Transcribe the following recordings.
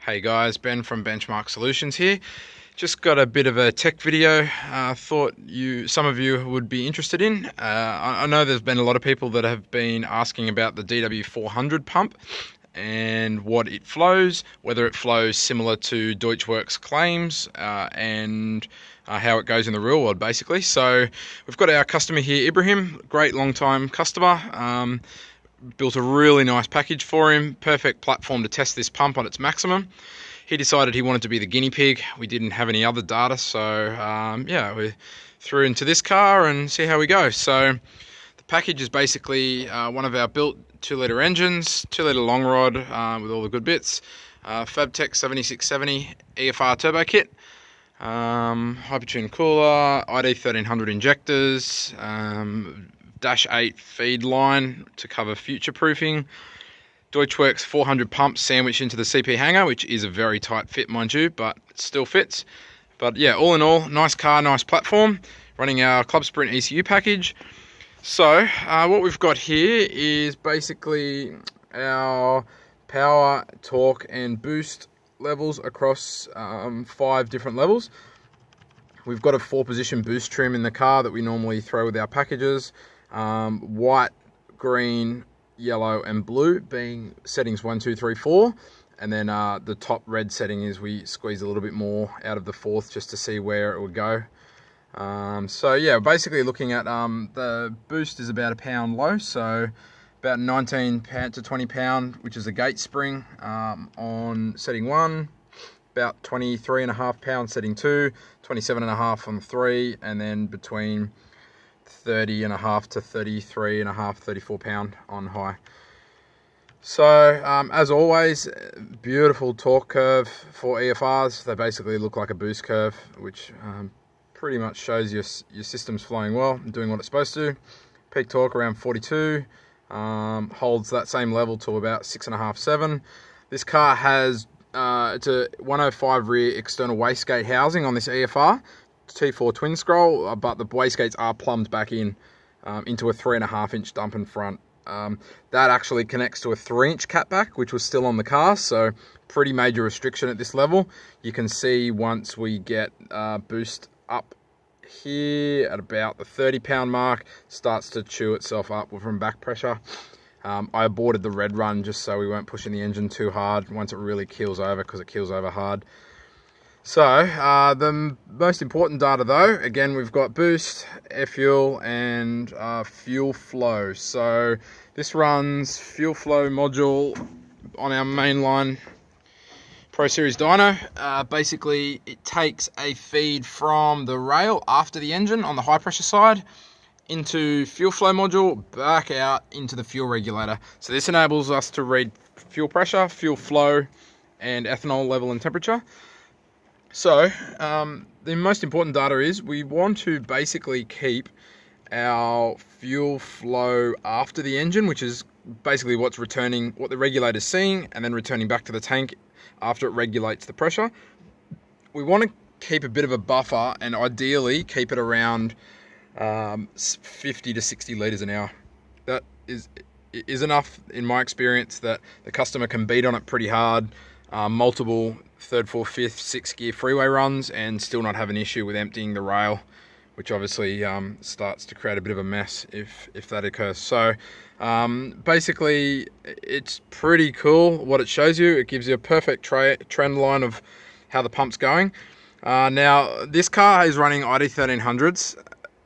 Hey guys, Ben from Benchmark Solutions here. Just got a bit of a tech video thought some of you would be interested in. I know there's been a lot of people that have been asking about the DW400 pump and what it flows, whether it flows similar to Deutschwerks claims and how it goes in the real world basically. So we've got our customer here, Ibrahim, great long time customer. Built a really nice package for him, perfect platform to test this pump on its maximum. He decided he wanted to be the guinea pig. We didn't have any other data, so yeah, we threw into this car and see how we go. So the package is basically one of our built 2-litre engines, 2-litre long rod with all the good bits, Fabtech 7670 EFR turbo kit, Hypertune cooler, ID 1300 injectors, Dash 8 feed line to cover future proofing, Deutschwerks 400 pumps sandwiched into the CP hanger, which is a very tight fit mind you, but it still fits. But yeah, all in all, nice car, nice platform, running our Club Sprint ECU package. So what we've got here is basically our power, torque and boost levels across 5 different levels. We've got a 4-position boost trim in the car that we normally throw with our packages. White, green, yellow and blue being settings 1, 2, 3, 4, and then the top red setting is we squeeze a little bit more out of the 4th just to see where it would go. So yeah, basically looking at the boost is about £1 low, so about 19 to 20 pound, which is a gate spring on setting 1, about 23.5 pound setting 2, 27.5 on 3, and then between 30.5 to 33.5, 34 pound on high. So as always, beautiful torque curve for EFRs. They basically look like a boost curve, which pretty much shows your system's flowing well and doing what it's supposed to. Peak torque around 42, holds that same level to about 6.5, 7. This car has it's a 105 rear external wastegate housing on this EFR. T4 twin scroll, but the wastegates are plumbed back in into a 3.5 inch dump in front. That actually connects to a 3-inch catback, which was still on the car, so pretty major restriction at this level. You can see once we get boost up here at about the 30 pound mark, starts to chew itself up from back pressure. I aborted the red run just so we weren't pushing the engine too hard once it really keels over, because it keels over hard. So the most important data though, again, we've got boost, air fuel and fuel flow. So this runs fuel flow module on our mainline Pro Series dyno. Basically it takes a feed from the rail after the engine on the high pressure side into fuel flow module, back out into the fuel regulator. So this enables us to read fuel pressure, fuel flow and ethanol level and temperature. So the most important data is we want to basically keep our fuel flow after the engine, which is basically what's returning, what the regulator's seeing, and then returning back to the tank after it regulates the pressure. We want to keep a bit of a buffer and ideally keep it around 50 to 60 litres an hour. That is enough in my experience that the customer can beat on it pretty hard, multiple 3rd, 4th, 5th, 6th gear freeway runs and still not have an issue with emptying the rail, which obviously starts to create a bit of a mess if that occurs. So basically it's pretty cool what it shows you. It gives you a perfect trend line of how the pump's going. Now this car is running ID 1300s.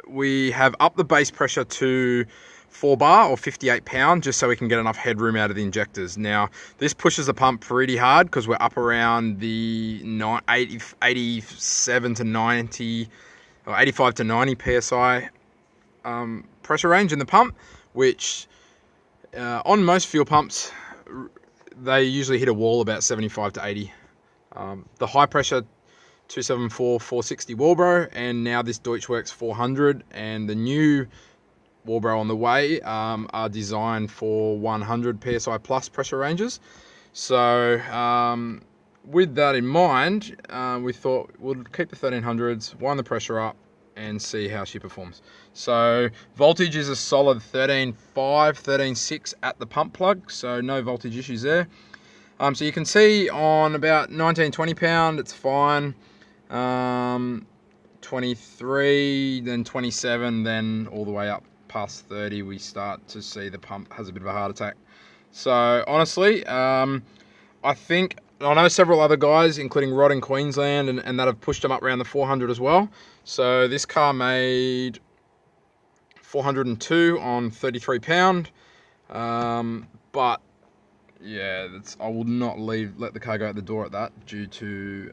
We have upped the base pressure to 4 bar or 58 pound just so we can get enough headroom out of the injectors. Now this pushes the pump pretty hard because we're up around the 87 to 90 or 85 to 90 psi pressure range in the pump, which on most fuel pumps they usually hit a wall about 75 to 80. The high pressure 274 460 Walbro and now this Deutschwerks 400 and the new Walbro on the way are designed for 100 psi plus pressure ranges. So with that in mind, we thought we'll keep the 1300s, wind the pressure up and see how she performs. So voltage is a solid 13.5, 13.6 at the pump plug, so no voltage issues there. So you can see on about 19-20 pound, it's fine. 23, then 27, then all the way up past 30, we start to see the pump has a bit of a heart attack. So honestly, I know several other guys, including Rod in Queensland, and that have pushed them up around the 400 as well. So this car made 402 on 33 pound. But yeah, I would not let the car go out the door at that, due to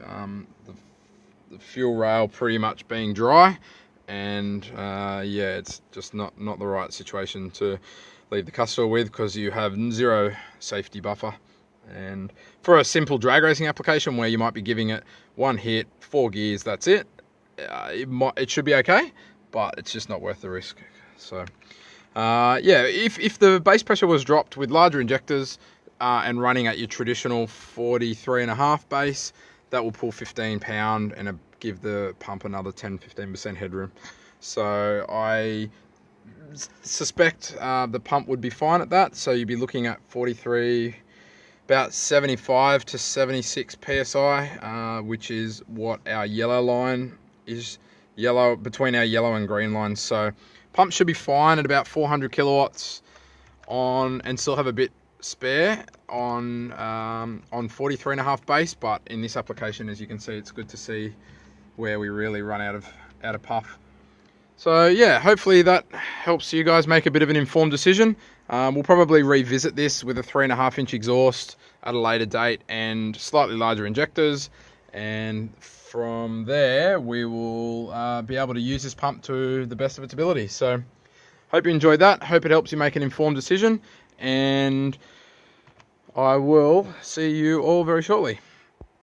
the fuel rail pretty much being dry, and yeah, it's just not the right situation to leave the customer with, because you have zero safety buffer. And for a simple drag racing application where you might be giving it one hit, 4 gears, that's it, it should be okay, but it's just not worth the risk. So yeah, if the base pressure was dropped with larger injectors and running at your traditional 43.5 base, that will pull 15 pound and give the pump another 10-15% headroom. So I suspect the pump would be fine at that. So you'd be looking at 43, about 75 to 76 psi, which is what our yellow line is, between our yellow and green lines. So pump should be fine at about 400 kilowatts on, and still have a bit spare on 43.5 base. But in this application, as you can see, it's good to see where we really run out of puff. So yeah, hopefully that helps you guys make a bit of an informed decision. We'll probably revisit this with a 3.5-inch exhaust at a later date and slightly larger injectors, and from there we will be able to use this pump to the best of its ability. So hope you enjoyed that. Hope it helps you make an informed decision, and I will see you all very shortly.